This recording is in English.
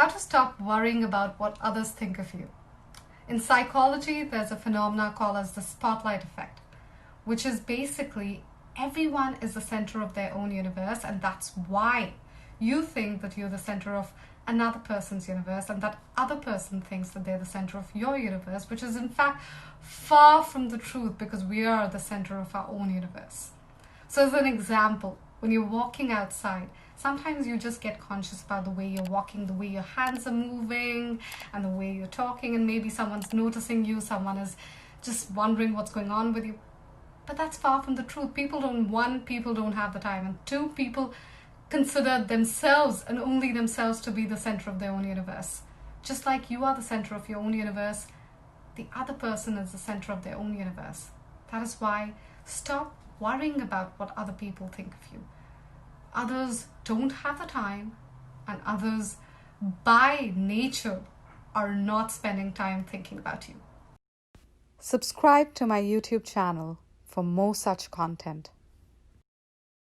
How to stop worrying about what others think of you. In psychology, there's a phenomenon called as the spotlight effect, which is basically everyone is the center of their own universe, and that's why you think that you're the center of another person's universe, and that other person thinks that they're the center of your universe, which is in fact far from the truth, because we are the center of our own universe. So as an example, when you're walking outside, sometimes you just get conscious about the way you're walking, the way your hands are moving, and the way you're talking, and maybe someone's noticing you, someone is just wondering what's going on with you. But that's far from the truth. People don't have the time, and two, people consider themselves and only themselves to be the center of their own universe. Just like you are the center of your own universe, the other person is the center of their own universe. That is why stop worrying about what other people think of you. Others don't have the time, and others by nature are not spending time thinking about you. Subscribe to my YouTube channel for more such content.